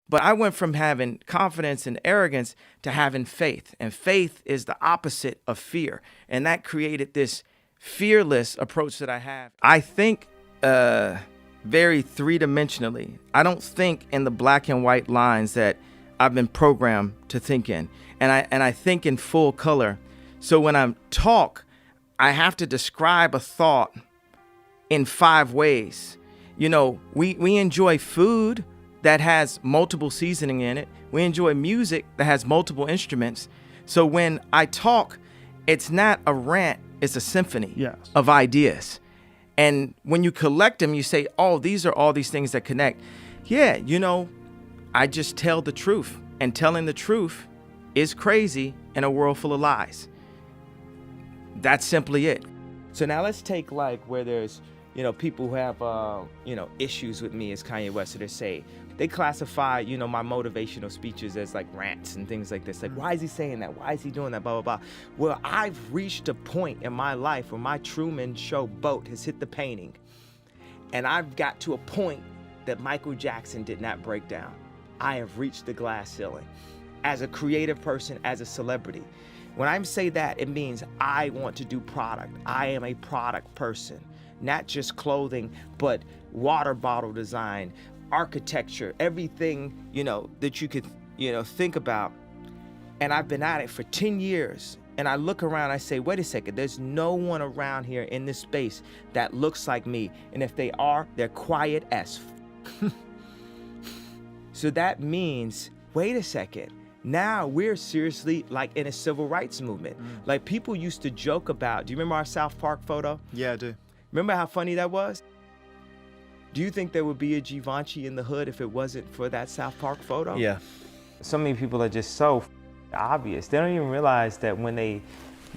But I went from having confidence and arrogance to having faith. And faith is the opposite of fear. And that created this fearless approach that I have. I think very three-dimensionally. I don't think in the black and white lines that I've been programmed to think in. And I think in full color. So when I talk, I have to describe a thought in 5 ways. You know, we enjoy food that has multiple seasoning in it. We enjoy music that has multiple instruments. So when I talk, it's not a rant, it's a symphony of ideas. And when you collect them, you say, oh, these are all these things that connect. Yeah, you know, I just tell the truth. And telling the truth is crazy in a world full of lies. That's simply it. So now let's take like where there's, you know, people who have, issues with me as Kanye West. So they classify, you know, my motivational speeches as like rants and things like this. Like, why is he saying that? Why is he doing that? Blah, blah, blah. Well, I've reached a point in my life where my Truman Show boat has hit the painting. And I've got to a point that Michael Jackson did not break down. I have reached the glass ceiling as a creative person, as a celebrity. When I say that, it means I want to do product. I am a product person, not just clothing, but water bottle design, architecture, everything, you know, that you could, you know, think about. And I've been at it for 10 years. And I look around, I say, wait a second, there's no one around here in this space that looks like me. And if they are, they're quiet as So that means, wait a second, now we're seriously like in a civil rights movement. Like people used to joke about, do you remember our South Park photo? Yeah, I do. Remember how funny that was? Do you think there would be a Givenchy in the hood if it wasn't for that South Park photo? Yeah. So many people are just so obvious. They don't even realize that when they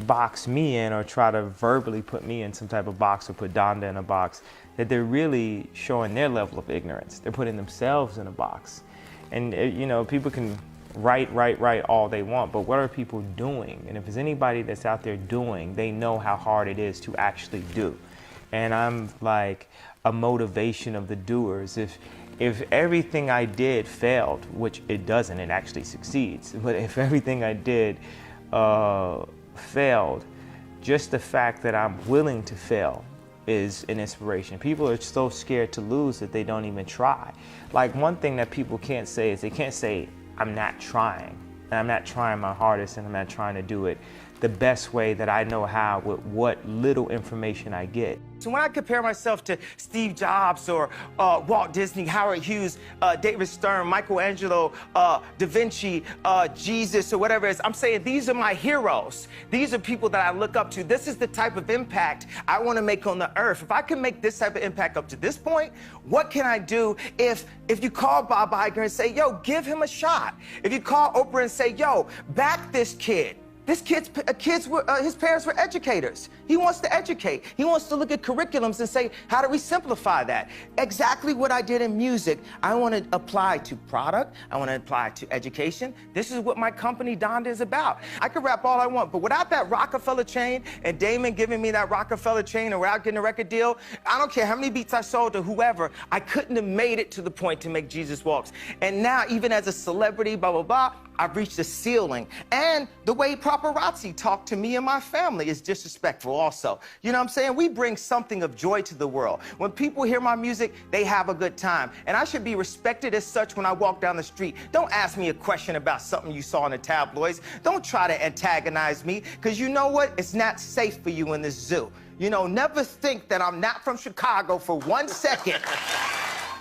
box me in or try to verbally put me in some type of box or put Donda in a box, that they're really showing their level of ignorance. They're putting themselves in a box. And, you know, people can write all they want, but what are people doing? And if there's anybody that's out there doing, they know how hard it is to actually do. And I'm like a motivation of the doers. If everything I did failed, which it doesn't, it actually succeeds, but if everything I did failed, just the fact that I'm willing to fail is an inspiration. People are so scared to lose that they don't even try. Like one thing that people can't say is they can't say, I'm not trying. And I'm not trying my hardest and I'm not trying to do it the best way that I know how with what little information I get. So when I compare myself to Steve Jobs or Walt Disney, Howard Hughes, David Stern, Michelangelo, Da Vinci, Jesus, or whatever it is, I'm saying these are my heroes. These are people that I look up to. This is the type of impact I want to make on the earth. If I can make this type of impact up to this point, what can I do if you call Bob Iger and say, yo, give him a shot? If you call Oprah and say, yo, back this kid. His parents were educators. He wants to educate. He wants to look at curriculums and say, how do we simplify that? Exactly what I did in music, I want to apply to product. I want to apply to education. This is what my company, Donda, is about. I could rap all I want, but without that Rockefeller chain and Damon giving me that Rockefeller chain and without getting a record deal, I don't care how many beats I sold to whoever, I couldn't have made it to the point to make Jesus Walks. And now, even as a celebrity, blah, blah, blah, I've reached a ceiling. And the way paparazzi talk to me and my family is disrespectful also. You know what I'm saying? We bring something of joy to the world. When people hear my music, they have a good time. And I should be respected as such when I walk down the street. Don't ask me a question about something you saw in the tabloids. Don't try to antagonize me, because you know what? It's not safe for you in this zoo. You know, never think that I'm not from Chicago for 1 second.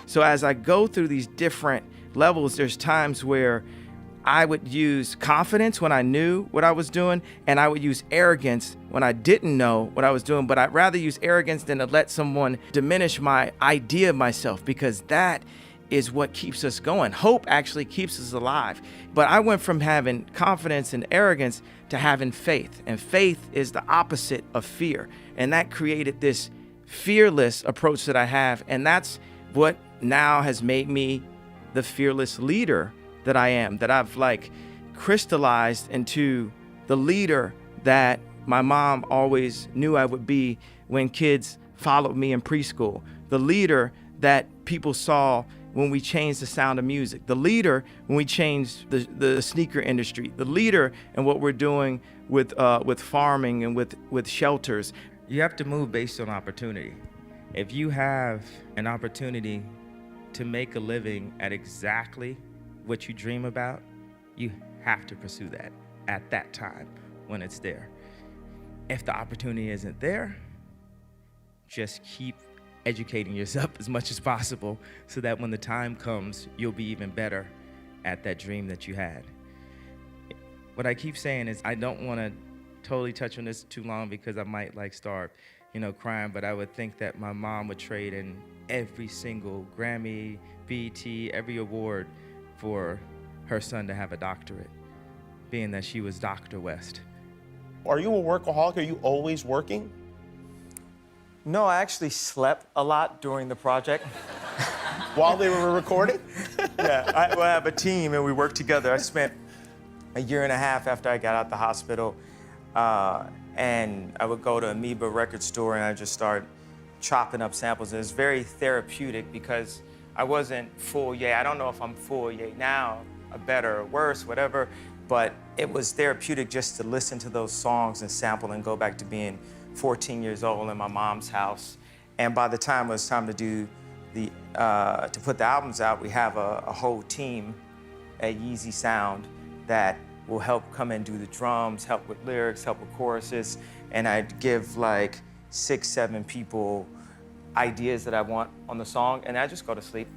So as I go through these different levels, there's times where I would use confidence when I knew what I was doing, and I would use arrogance when I didn't know what I was doing. But I'd rather use arrogance than to let someone diminish my idea of myself, because that is what keeps us going. Hope actually keeps us alive. But I went from having confidence and arrogance to having faith. And faith is the opposite of fear. And that created this fearless approach that I have. And that's what now has made me the fearless leader that I am, that I've like crystallized into the leader that my mom always knew I would be when kids followed me in preschool, the leader that people saw when we changed the sound of music, the leader when we changed the sneaker industry, the leader in what we're doing with farming and with shelters. You have to move based on opportunity. If you have an opportunity to make a living at exactly what you dream about, you have to pursue that at that time when it's there. If the opportunity isn't there, just keep educating yourself as much as possible so that when the time comes, you'll be even better at that dream that you had. What I keep saying is I don't want to totally touch on this too long because I might start, crying, but I would think that my mom would trade in every single Grammy, BET, every award for her son to have a doctorate, being that she was Dr. West. Are you a workaholic? Are you always working? No, I actually slept a lot during the project. While they were recording? Yeah, I have a team and we work together. I spent a year and a half after I got out the hospital, and I would go to Amoeba record store and I just start chopping up samples. It was very therapeutic because I wasn't full yay. I don't know if I'm full yay now, or better or worse, whatever, but it was therapeutic just to listen to those songs and sample and go back to being 14 years old in my mom's house. And by the time it was time to do to put the albums out, we have a whole team at Yeezy Sound that will help come and do the drums, help with lyrics, help with choruses, and I'd give 6, 7 people ideas that I want on the song, and I just go to sleep.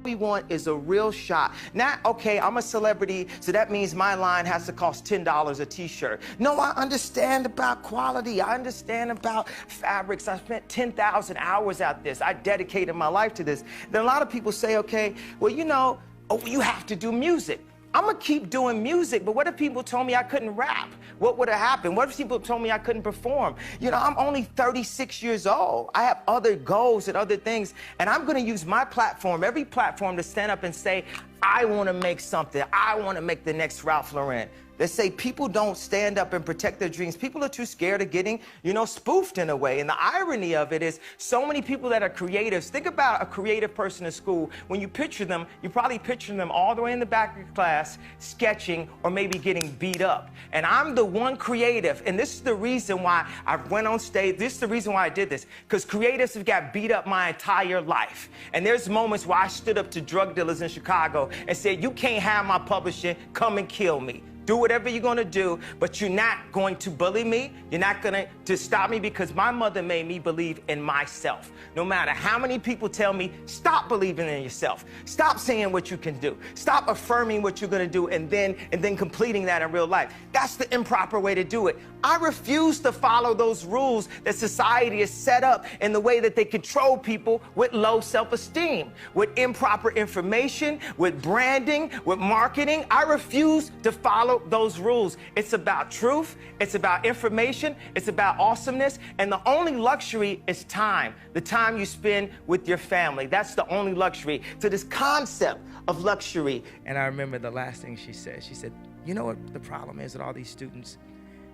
We want is a real shot. Not, okay, I'm a celebrity, so that means my line has to cost $10 a t-shirt. No, I understand about quality. I understand about fabrics. I spent 10,000 hours at this. I dedicated my life to this. Then a lot of people say, okay, well, you have to do music. I'm gonna keep doing music, but what if people told me I couldn't rap? What would have happened? What if people told me I couldn't perform? I'm only 36 years old. I have other goals and other things, and I'm gonna use my platform, every platform, to stand up and say, I wanna make something. I wanna make the next Ralph Lauren. They say people don't stand up and protect their dreams. People are too scared of getting, spoofed in a way. And the irony of it is so many people that are creatives. Think about a creative person in school. When you picture them, you probably picture them all the way in the back of your class, sketching or maybe getting beat up. And I'm the one creative, and this is the reason why I went on stage. This is the reason why I did this, because creatives have got beat up my entire life. And there's moments where I stood up to drug dealers in Chicago and said, you can't have my publishing, come and kill me. Do whatever you're gonna do, but you're not going to bully me. You're not gonna stop me, because my mother made me believe in myself. No matter how many people tell me, stop believing in yourself. Stop saying what you can do. Stop affirming what you're gonna do and then completing that in real life. That's the improper way to do it. I refuse to follow those rules that society has set up in the way that they control people with low self-esteem, with improper information, with branding, with marketing. I refuse to follow those rules. It's about truth, it's about information, it's about awesomeness, and the only luxury is time, the time you spend with your family. That's the only luxury. So this concept of luxury. And I remember the last thing she said, you know what the problem is with all these students?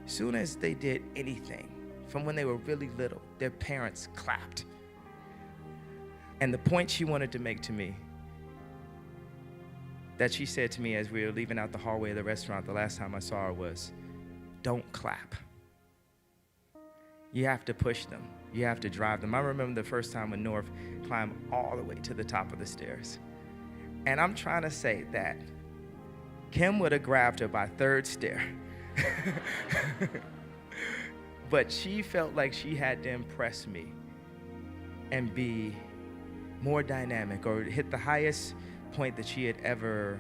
As soon as they did anything, from when they were really little, their parents clapped. And the point she wanted to make to me, that she said to me as we were leaving out the hallway of the restaurant the last time I saw her, was, don't clap. You have to push them. You have to drive them. I remember the first time when North climbed all the way to the top of the stairs. And I'm trying to say that Kim would have grabbed her by third stair. But she felt like she had to impress me and be more dynamic, or hit the highest point that she had ever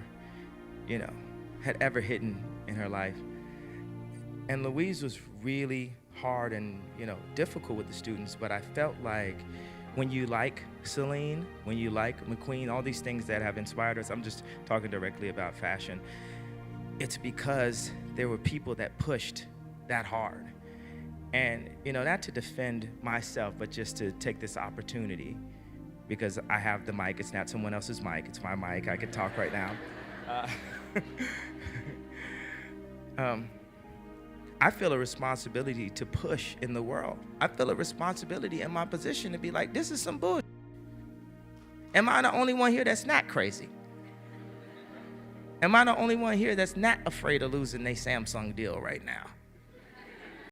hit in her life. And Louise was really hard and difficult with the students, but I felt like when you like Celine, when you like McQueen, all these things that have inspired us, I'm just talking directly about fashion, it's because there were people that pushed that hard. And not to defend myself, but just to take this opportunity, because I have the mic. It's not someone else's mic, it's my mic. I can talk right now. I feel a responsibility to push in the world. I feel a responsibility in my position to be like, this is some bullshit. Am I the only one here that's not crazy? Am I the only one here that's not afraid of losing their Samsung deal right now?